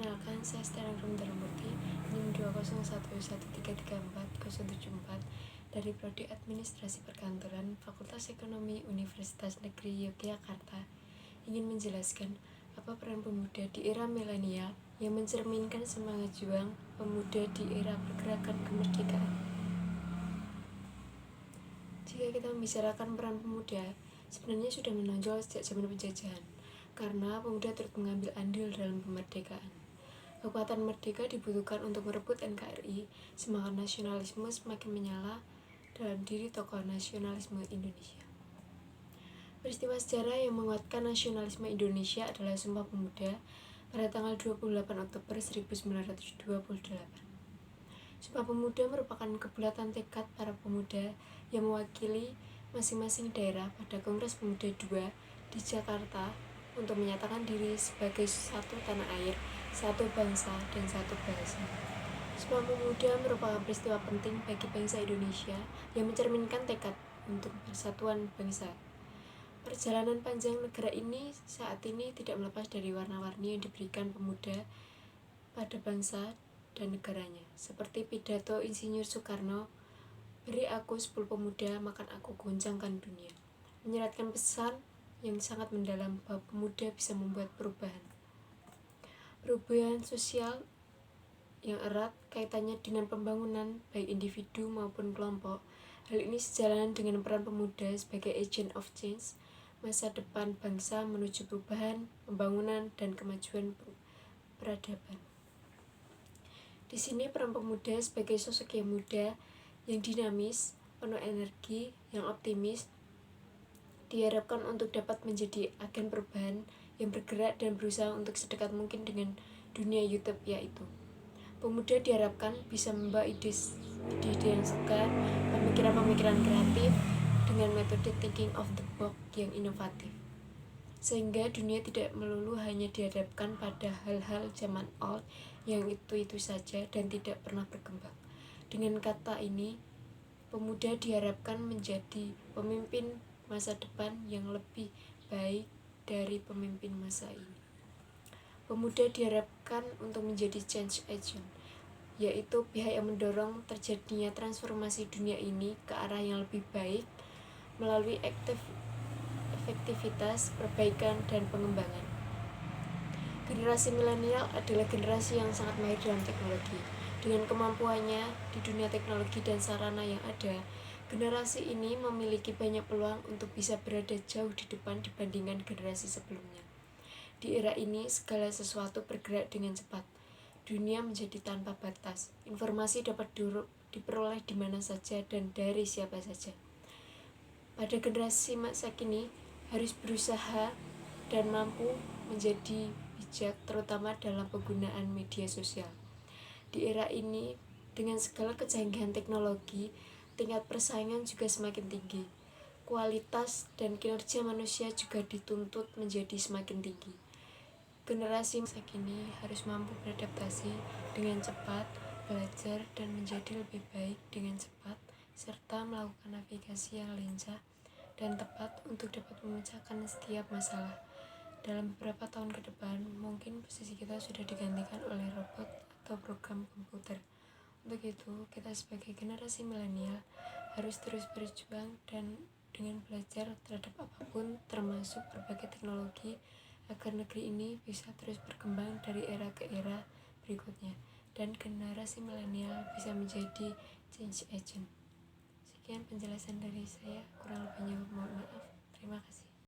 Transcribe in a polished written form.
Perkenalkan, saya Stenangrum Darmurti, NIM 20113340774 dari Prodi Administrasi Perkantoran Fakultas Ekonomi Universitas Negeri Yogyakarta, ingin menjelaskan apa peran pemuda di era milenial yang mencerminkan semangat juang pemuda di era pergerakan kemerdekaan. Jika kita membicarakan peran pemuda, sebenarnya sudah menonjol sejak zaman penjajahan, karena pemuda turut mengambil andil dalam kemerdekaan. Kekuatan merdeka dibutuhkan untuk merebut NKRI, semangat nasionalisme semakin menyala dalam diri tokoh nasionalisme Indonesia. Peristiwa sejarah yang menguatkan nasionalisme Indonesia adalah Sumpah Pemuda pada tanggal 28 Oktober 1928. Sumpah Pemuda merupakan kebulatan tekad para pemuda yang mewakili masing-masing daerah pada Kongres Pemuda II di Jakarta untuk menyatakan diri sebagai satu tanah air, satu bangsa, dan satu bahasa. Sumpah Pemuda merupakan peristiwa penting bagi bangsa Indonesia yang mencerminkan tekad untuk persatuan bangsa. Perjalanan panjang negara ini saat ini tidak melepas dari warna-warni yang diberikan pemuda pada bangsa dan negaranya, seperti pidato Insinyur Soekarno, "Beri aku 10 pemuda, maka aku goncangkan dunia", menyeratkan pesan yang sangat mendalam bahwa pemuda bisa membuat perubahan sosial yang erat kaitannya dengan pembangunan baik individu maupun kelompok. Hal ini sejalan dengan peran pemuda sebagai agent of change, masa depan bangsa menuju perubahan, pembangunan, dan kemajuan peradaban. Di sini peran pemuda sebagai sosok yang muda, yang dinamis, penuh energi, yang optimis, diharapkan untuk dapat menjadi agen perubahan yang bergerak dan berusaha untuk sedekat mungkin dengan dunia utopia itu. Pemuda diharapkan bisa membawa ide yang segar, pemikiran-pemikiran kreatif dengan metode thinking of the box yang inovatif, sehingga dunia tidak melulu hanya dihadapkan pada hal-hal zaman old yang itu saja dan tidak pernah berkembang. Dengan kata ini, pemuda diharapkan menjadi pemimpin masa depan yang lebih baik dari pemimpin masa ini. Pemuda diharapkan untuk menjadi change agent, yaitu pihak yang mendorong terjadinya transformasi dunia ini ke arah yang lebih baik melalui efektivitas, perbaikan, dan pengembangan. Generasi milenial adalah generasi yang sangat mahir dalam teknologi. Dengan kemampuannya di dunia teknologi dan sarana yang ada, generasi ini memiliki banyak peluang untuk bisa berada jauh di depan dibandingkan generasi sebelumnya. Di era ini, segala sesuatu bergerak dengan cepat. Dunia menjadi tanpa batas. Informasi dapat diperoleh di mana saja dan dari siapa saja. Pada generasi masa kini, harus berusaha dan mampu menjadi bijak, terutama dalam penggunaan media sosial. Di era ini, dengan segala kecanggihan teknologi, tingkat persaingan juga semakin tinggi. Kualitas dan kinerja manusia juga dituntut menjadi semakin tinggi. Generasi masa kini harus mampu beradaptasi dengan cepat, belajar dan menjadi lebih baik dengan cepat, serta melakukan navigasi yang lincah dan tepat untuk dapat memecahkan setiap masalah. Dalam beberapa tahun ke depan, mungkin posisi kita sudah digantikan oleh robot atau program komputer. Untuk itu, kita sebagai generasi milenial harus terus berjuang dan dengan belajar terhadap apapun, termasuk berbagai teknologi, agar negeri ini bisa terus berkembang dari era ke era berikutnya, dan generasi milenial bisa menjadi change agent. Sekian penjelasan dari saya, kurang lebihnya mohon maaf. Terima kasih.